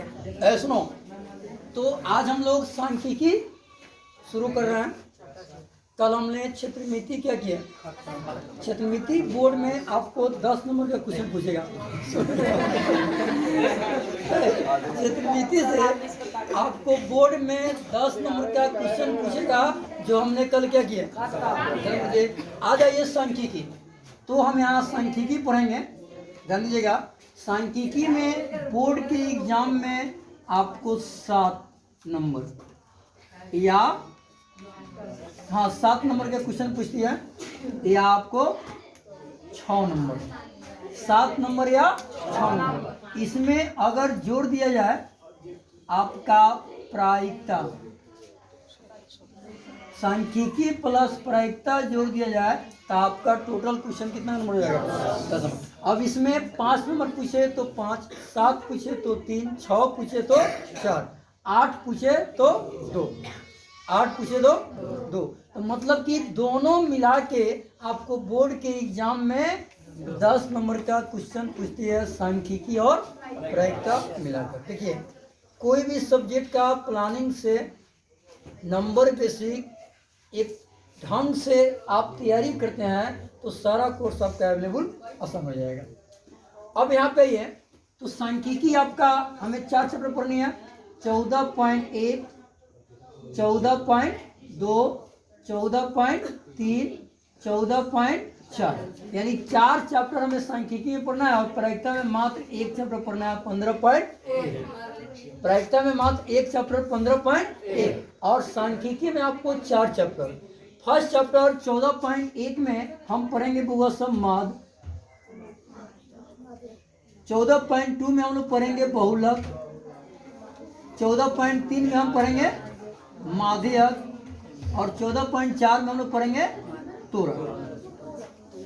सुनो, तो आज हम लोग सांख्यिकी शुरू कर रहे हैं। कल हमने क्षेत्रमिति क्या किया? क्षेत्रमिति बोर्ड में आपको 10 नंबर का क्वेश्चन पूछेगा। क्षेत्रमिति से आपको बोर्ड में 10 नंबर का क्वेश्चन पूछेगा, जो हमने कल क्या किया। आ जाइए सांख्यिकी। तो हम यहाँ सांख्यिकी पढ़ेंगे। ध्यान दीजिएगा, सांख्यिकी में बोर्ड के एग्जाम में आपको 7 नंबर या 7 नंबर के क्वेश्चन पूछती है, या आपको 6 नंबर, 7 नंबर या 6 नंबर। इसमें अगर जोड़ दिया जाए आपका प्रायिकता, सांख्यिकी प्लस प्रायिकता जोड़ दिया जाए तो आपका टोटल क्वेश्चन कितना नंबर हो जाएगा? 10 नंबर। अब इसमें 5 नंबर पूछे तो 5, 7 पूछे तो 3, 6 पूछे तो 4, 8 पूछे तो 2, 8 पूछे तो 2। तो मतलब कि दोनों मिला के आपको बोर्ड के एग्जाम में 10 नंबर का क्वेश्चन पूछती है, सांख्यिकी और प्रायिकता मिलाकर। देखिए, कोई भी सब्जेक्ट का प्लानिंग से नंबर बेसिक एक ढंग से आप तैयारी करते हैं तो सारा कोर्स आपका अवेलेबल आसान हो जाएगा। अब यहाँ पे ये तो सांख्यिकी आपका हमें 4 चैप्टर पढ़नी है। 14.1, 14.2, 14.3, 14.4, यानी 4 चैप्टर हमें सांख्यिकी में पढ़ना है। और प्रायिकता में मात्र 1 चैप्टर पढ़ना है, 15.1। प्रायिकता में मात्र 1 चैप्टर 15.1, और सांख्यिकी में आपको 4 चैप्टर। फर्स्ट चैप्टर 14.1 में हम पढ़ेंगे बुआ सब माद। 14.2 में हम लोग पढ़ेंगे बहुलक। 14.3 में हम पढ़ेंगे माध्यक, और 14.4 में हम लोग पढ़ेंगे तोरक।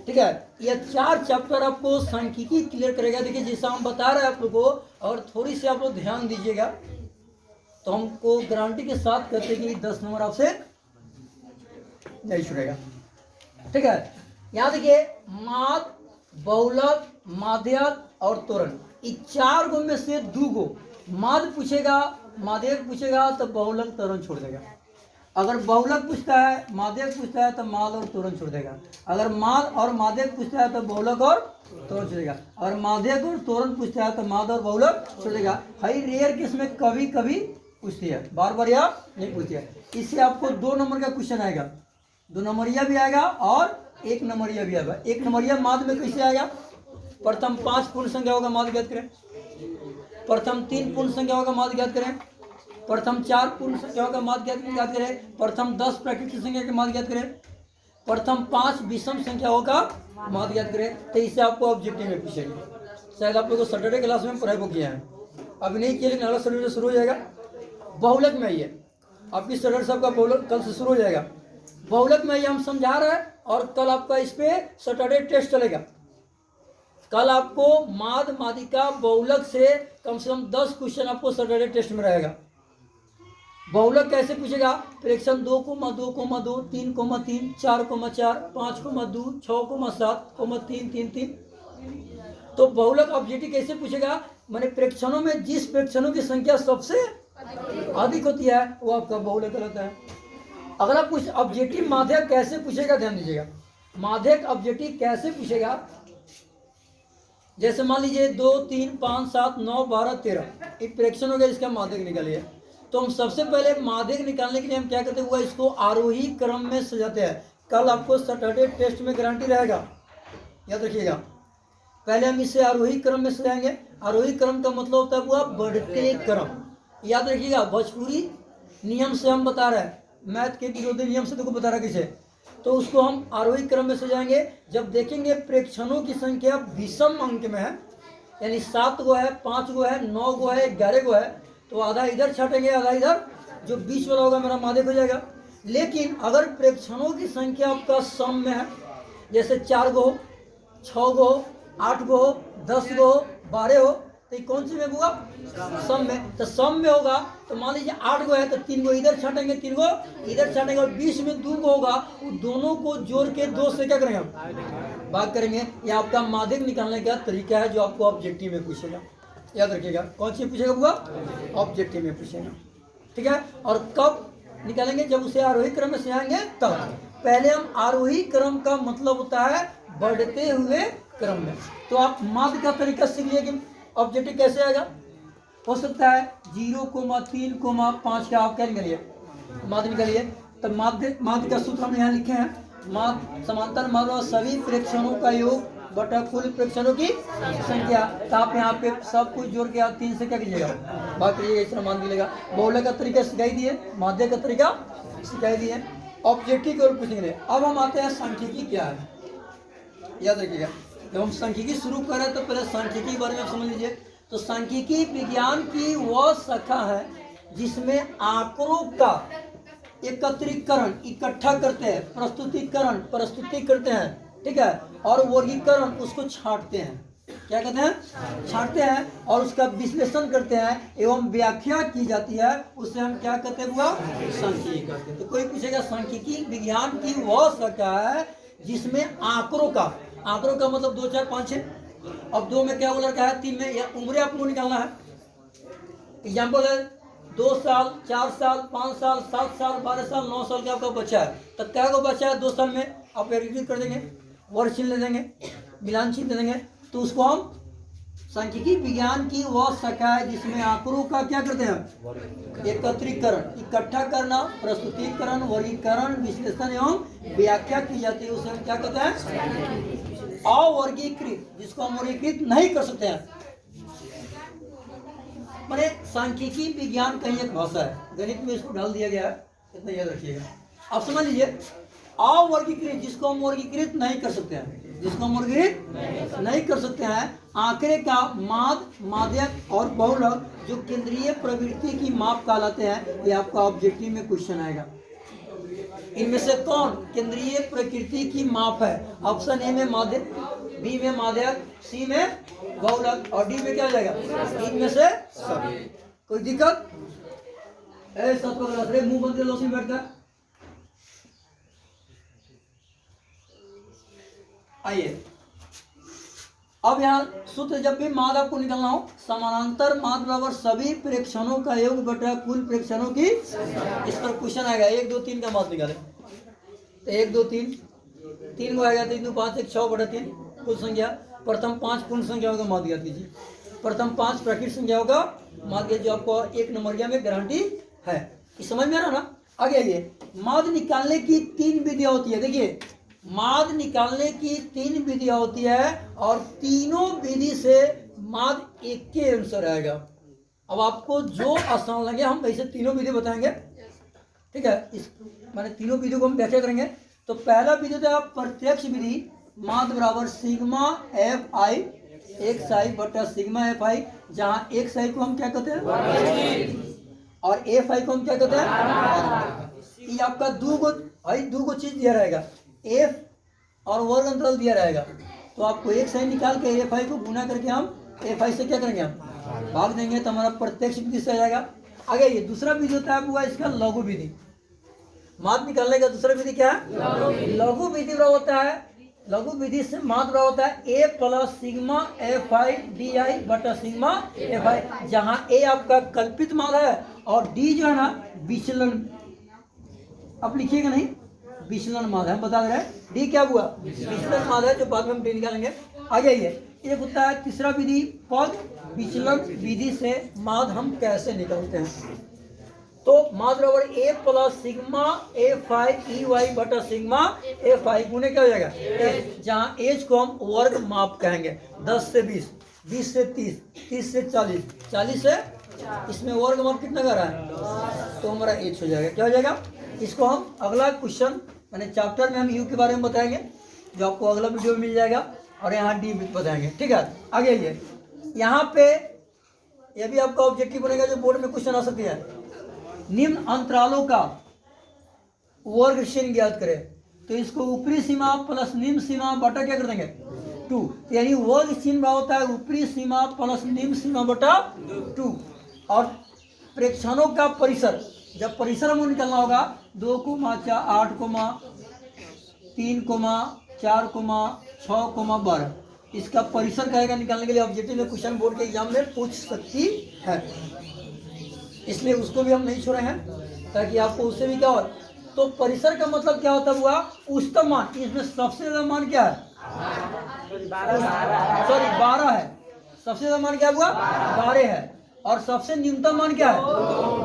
ठीक है, ये 4 चैप्टर आपको सांख्यिकी क्लियर करेगा। देखिए, जैसा हम बता रहे हैं आप लोगों को, और थोड़ी सी आप लोग ध्यान दीजिएगा तो हमको गारंटी के साथ कहते हैं कि 10 नंबर आपसे नहीं छुड़ेगा। ठीक है, यहाँ देखिए, माद, बहुलक, माध्यक और तोरण, इस 4 गो में से 2 गो माद पूछेगा, माध्यक पूछेगा तो बहुलक तोरण छोड़ देगा। अगर बहुलक पूछता है, माध्यक पूछता है तो माद और तोरण छोड़ देगा। अगर माद और माध्यक पूछता है तो बहुलक और तोरण छोड़ेगा। अगर माध्यक और तोरण पूछता है तो माद और बहुलक छोड़ देगा। हाई रेयर केस में कभी कभी पूछती है, बार बार या नहीं पूछती है। इससे आपको 2 नंबर का क्वेश्चन आएगा, 2 नंबरिया भी आएगा और 1 नंबरिया भी आएगा। 1 नंबरिया माद में कैसे आएगा? प्रथम 5 पूर्ण संख्या होगा, माद ज्ञात करें। प्रथम 3 पूर्ण संख्या होगा, माद ज्ञात करें। प्रथम 4 पूर्ण संख्या होगा, माद ज्ञात करें। प्रथम 10 प्राकृतिक संख्या के माद ज्ञात करें। प्रथम 5 विषम संख्या होगा, माद ज्ञात करें। तो इसे आपको ऑब्जेक्टिव में पूछेंगे। शायद आप लोगों को सैटरडे क्लास में पढ़ाई को किया है, अभी नहीं किया, लेकिन अगला सैटरडे शुरू हो जाएगा। बहुलक में आइए, आपकी सैटरडे साहब का बहुलक कल से शुरू हो जाएगा। बहुलक में ये हम समझा रहे हैं, और कल आपका इस पे सैटरडे टेस्ट चलेगा। कल आपको माद, मादिका, बहुलक से कम 10 क्वेश्चन आपको सैटरडे टेस्ट में रहेगा। बहुलक कैसे पूछेगा? प्रेक्षण 2,2,2, 3,3, 4,4, 5,2, 6,7, 3,3,3। तो बहुलक ऑब्जेक्टिव कैसे पूछेगा? माने प्रेक्षणों में जिस प्रेक्षणों की संख्या सबसे अधिक होती है वो आपका बहुलक कहलाता है। अगला कुछ ऑब्जेक्टिव माध्यक कैसे पूछेगा, ध्यान दीजिएगा। माध्यक ऑब्जेक्टिव कैसे पूछेगा? जैसे मान लीजिए 2, 3, 5, 7, 9, 12, 13 एक प्रेक्षण हो गया, इसका माध्यक निकालिए। तो हम सबसे पहले माध्यक निकालने के लिए हम क्या करते हैं, इसको आरोही क्रम में सजाते हैं। कल आपको सैटरडे टेस्ट में गारंटी रहेगा, याद रखिएगा। पहले हम इसे आरोही क्रम में सजाएंगे। आरोही क्रम का मतलब होता है हुआ बढ़ते क्रम। याद रखिएगा, भोजपुरी नियम से हम बता रहे हैं, मैथ के विरोधी नियम से देखो बता रहा किसे। तो उसको हम आरोही क्रम में सजाएंगे। जब देखेंगे प्रेक्षणों की संख्या विषम अंक में है, यानी 7 गो है, 5 गो है, 9 गो है, 11 गो है, तो आधा इधर छाटेंगे, आधा इधर, जो बीच वाला होगा मेरा माध्यक हो जाएगा। लेकिन अगर प्रेक्षणों की संख्या आपका सम में है, जैसे 4 गो हो, 6 गो हो, 8 गो हो, 10 गो हो, 12 हो, तो कौन सी में होगा? सम में। तो सम में होगा तो मान लीजिए 8 गो है तो 3 गो इधर छाटेंगे, 3 गो इधर छाटेंगे, और बीच में 2 गो होगा, वो दोनों को जोड़ के 2 से क्या करेंगे हम? भाग करेंगे। ये आपका माध्यक निकालने का तरीका है जो आपको ऑब्जेक्टिव में पूछेगा। याद रखिएगा। कौन सी पूछेगा बुआ? ऑब्जेक्टिव में पूछेगा, ठीक है। और कब निकालेंगे? जब उसे आरोही क्रम में सिखाएंगे तब। पहले हम आरोही क्रम का मतलब होता है बढ़ते हुए क्रम में। तो आप माध्य का तरीका सीख लिए कि ऑब्जेक्टिव कैसे आएगा। हो सकता है 0,3,5 का आप क्या निकालिए, माध्य निकालिए। तो माध्य का सूत्र हमने यहाँ लिखे हैं, माध्य समांतर माध्य सभी प्रेक्षणों का योग बटा कुल प्रेक्षणों की संख्या। तो आप यहाँ पे सब कुछ जोड़ के आप 3 से क्या कीजिएगा, भाग करिएगा, इस तरह मान लीजिएगा। बहुलक का तरीका सिखाई दिए, माध्य का तरीका सिखाई दिए, ऑब्जेक्टिव की ओर पूछेंगे। अब हम आते हैं सांख्यिकी क्या है, याद रखिएगा। जब हम सांख्यिकी शुरू करें तो पहले सांख्यिकी के बारे में समझ लीजिए। तो सांख्यिकी विज्ञान की वह शाखा है जिसमें आंकड़ों का एकत्रीकरण, इकट्ठा करते हैं, प्रस्तुति करते हैं, ठीक है, और वर्गीकरण, उसको छांटते हैं। क्या कहते हैं? छांटते हैं, और उसका विश्लेषण करते हैं एवं व्याख्या की जाती है, उसे हम क्या कहते हैं बुआ? सांख्यिकी कहते हैं। तो कोई पूछेगा सांख्यिकी विज्ञान की वह शाखा है जिसमें आंकड़ों का मतलब 2, 4, 5, 6, अब 2 में क्या बोला क्या है, 3 में, या उम्र आपको निकालना है। एग्जाम्पल है 2 साल, 4 साल, 5 साल, 7 साल, 12 साल, 9 साल का आपका बच्चा है। तब क्या को बच्चा है 2 साल में, आप एडिट कर देंगे, वर्ग चिन्ह ले देंगे, मिलान चिन्ह दे देंगे। तो उसको हम सांख्यिकी विज्ञान की वह शाखा है जिसमें आंकड़ों का क्या करते हैं, एकत्रीकरण, इकट्ठा करना, प्रस्तुतिकरण, वर्गीकरण, विश्लेषण एवं व्याख्या की जाती है, उसे हम क्या कहते हैं? अवर्गीकृत, जिसको हम वर्गीकृत नहीं कर सकते हैं। मैंने सांख्यिकी विज्ञान कहीं एक भाषा है, गणित में इसको डाल दिया गया है, इतना याद रखिएगा। आप समझ लीजिए, अवर्गीकृत, जिसको हम वर्गीकृत नहीं कर सकते हैं, नहीं कर सकते हैं, आंकड़े का माध्य, माध्यक और बहुलक जो केंद्रीय प्रवृत्ति की माप कहलाते हैं, ये आपका ऑब्जेक्टिव में क्वेश्चन आएगा। इनमें से कौन केंद्रीय प्रकृति की माप है? ऑप्शन ए में माध्य, बी में माध्यक, सी में बहुलक, और डी में क्या हो जाएगा? इनमें से सभी। कोई दिक्कत? मुंह बंद कर बैठता है। आइए, अब यहाँ सूत्र जब भी माध्य आपको निकालना हो, समानांतर माध्य बराबर सभी प्रेक्षणों का योग बटा कुल प्रेक्षणों की, इस पर क्वेश्चन आएगा। 1, 2, 3 का माध्य निकाले, तो 1, 2, 3 को आएगा, 3, 2, 5, 1, 6 बटा 3 कुल संख्या। प्रथम 5 पूर्ण संख्याओं का माध्य ज्ञात कीजिए। प्रथम 5 प्राकृतिक संख्याओं का माध्य जो आपको 1 नंबरिया में गारंटी है। समझ में आ रहा ना? आगे आइए, माध्य निकालने की 3 विधियां होती है। देखिए, माध्य निकालने की 3 विधियां होती है, और तीनों विधि से माध्य एक के आंसर आएगा। अब आपको जो आसान लगे हम वैसे तीनों विधि बताएंगे, ठीक है। इस माने तीनों विधियों को हम व्याख्या करेंगे। तो पहला विधि तो आप प्रत्यक्ष विधि, माध्य बराबर सिग्मा एफ आई एक्स आई बटा सिग्मा एफ आई, जहाँ एक्स आई को हम क्या कहते हैं और एफ आई को हम क्या कहते हैं। ये आपका दो गो चीज दिया रहेगा, एफ और वर्ग अंतराल दिया रहेगा। तो आपको एक्स आई निकाल के एफ आई को गुना करके हम एफ आई से क्या करेंगे, हम भाग देंगे, तो हमारा प्रत्यक्ष विधि से आ जाएगा। आगे ये दूसरा विधि होता है आपका इसका लघु विधि। माध्य निकालने का दूसरा विधि क्या है? लघु विधि होता है। लघु विधि से माध्य होता है A plus sigma F I D I बटा सिग्मा एफ आई, जहाँ ए आपका कल्पित माध्य है और डी जो है ना विचलन, अब लिखिएगा नहीं, विचलन माध्य हम बता दे रहे हैं। डी क्या हुआ? विचलन माध्य है, जो बाद में हम डी निकालेंगे। आगे ये होता है तीसरा विधि, पद विचलन विधि से माध्य हम कैसे निकालते हैं। तो माध्य बराबर A plus sigma F I E Y बटा सिग्मा एफ आई गुने क्या हो जाएगा एच, जहाँ एच को हम वर्ग माप कहेंगे। 10 से 20, 20 से 30, 30 से 40, 40 से इसमें वर्ग माप कितना कर रहा है, तो हमारा एच हो जाएगा। क्या हो जाएगा? इसको हम अगला क्वेश्चन यानी चैप्टर में हम यू के बारे में बताएंगे, जो आपको अगला वीडियो में मिल जाएगा, और यहाँ डी बताएंगे। ठीक है, आगे ये यहाँ पे ये भी आपका ऑब्जेक्टिव बनेगा, जो बोर्ड में क्वेश्चन आ सकती है। निम्न अंतरालों का वर्ग चिन्ह ज्ञात करें, तो इसको ऊपरी सीमा प्लस निम्न सीमा बटा क्या कर देंगे 2, यानी वर्ग चिन्ह होता है ऊपरी सीमा प्लस निम्न सीमा बटा 2। और प्रेक्षणों का परिसर, जब परिसर हमें निकालना होगा 2, 8, 3, 4, 6, 12, इसका परिसर कहेगा निकालने के लिए ऑब्जेक्टिव में क्वेश्चन बोर्ड के एग्जाम में पूछ सकती है, इसलिए उसको भी हम नहीं छोड़े हैं ताकि आपको उससे भी क्या हो। तो परिसर का मतलब क्या होता हुआ, उच्चतम मान, इसमें सबसे ज्यादा मान क्या है, सॉरी 12 है, सबसे ज्यादा मान क्या हुआ 12 है, और सबसे न्यूनतम मान क्या है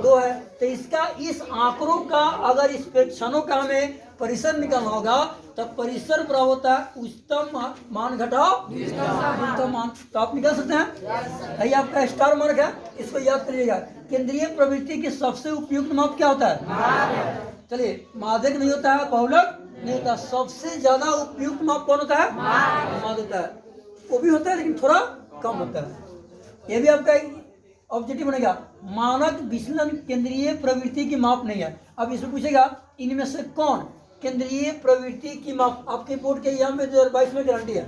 2 है। तो इसका इस आंकड़ों का अगर इस प्रेक्षणों का हमें परिसर निकालना होगा तब परिसर बराबर होता है उच्चतम मान घटाओ न्यूनतम मान। तो आप निकाल सकते हैं, ये आपका स्टार मार्क है, इसको याद करिएगा। केंद्रीय प्रवृत्ति की सबसे उपयुक्त माप क्या होता है, चलिए माध्यक नहीं होता है, बहुलक नहीं होता, सबसे ज्यादा उपयुक्त माप कौन होता है, माद होता है। वो भी होता है लेकिन थोड़ा कम होता है। ये भी आपका ऑब्जेक्टिव बनेगा। मानक विचलन केंद्रीय प्रवृत्ति की माप नहीं है। अब इसमें पूछेगा इनमें से कौन केंद्रीय प्रवृत्ति की माप, आपके बोर्ड के एग्जाम में 2022 में गारंटी है,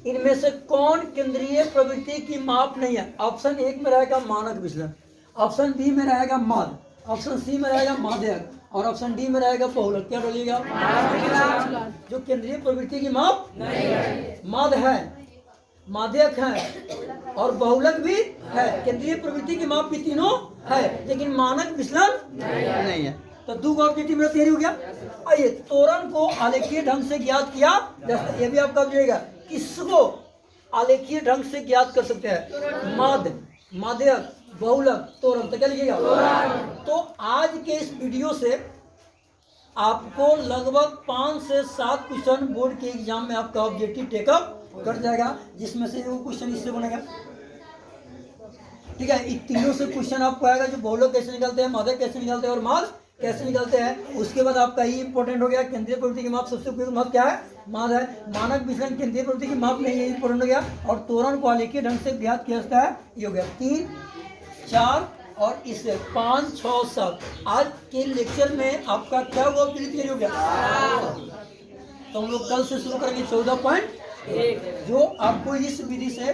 इनमें से कौन केंद्रीय प्रवृत्ति की माप नहीं है। ऑप्शन 1 में रहेगा मानक विचलन, ऑप्शन बी में रहेगा माद, ऑप्शन सी में रहेगा माध्यक, और ऑप्शन डी में रहेगा बहुलक। क्या बोलिएगा, जो केंद्रीय प्रवृत्ति की माप माद है, माध्यक है और बहुलक भी है। केंद्रीय प्रवृत्ति की माप भी तीनों है लेकिन मानक विचलन नहीं है। तो दो ऑब्जेक्टिव मेरा तैयारी हो गया। आइए त्वरण को आलेखीय ढंग से ज्ञात किया, ये भी आपका जाएगा, किसको आलेखीय ढंग से ज्ञात कर सकते हैं, माद, माध्यक, बहुलक, त्वरण। तो क्या लिखिएगा, तो आज के इस वीडियो से आपको लगभग 5 से 7 क्वेश्चन बोर्ड के एग्जाम में आपका ऑब्जेक्टिव टेकअप कर जाएगा, जिसमें से वो क्वेश्चन इससे बनेगा। ठीक है, इन तीनों से क्वेश्चन आपको आएगा, जो बहुलक कैसे निकलते हैं, माध्यक कैसे निकलते हैं और माद कैसे निकलते हैं। उसके बाद आपका ये इंपॉर्टेंट हो गया, केंद्रीय प्रवृत्ति की माप सबसे उपयुक्त माप क्या है, माद है। मानक विचलन केंद्रीय प्रवृत्ति की माप नहीं है, इंपॉर्टेंट हो गया। और त्वरण को आलेखीय ढंग से ज्ञात किया जाता है, ये हो गया 3, 4 और इससे 5, 6, 7। आज के लेक्चर में आपका क्या हुआ, क्लियर हो गया। तो हम लोग कल से शुरू करेंगे 14.1, जो आपको इस विधि से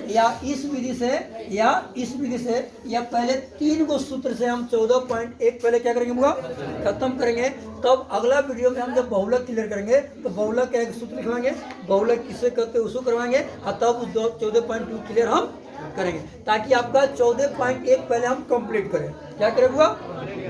या इस विधि से या इस विधि से या पहले 3 को सूत्र से हम 14.1 पहले क्या करेंगे, मुआ खत्म करेंगे। तब अगला वीडियो में हम जब बहुलक क्लियर करेंगे तो बहुलक का एक सूत्र लिखवाएंगे, बहुलक किसे कहते हैं उसको करवाएंगे, और तब 14.2 क्लियर हम करेंगे, ताकि आपका 14.1 पहले हम कंप्लीट करें। क्या करेंगे,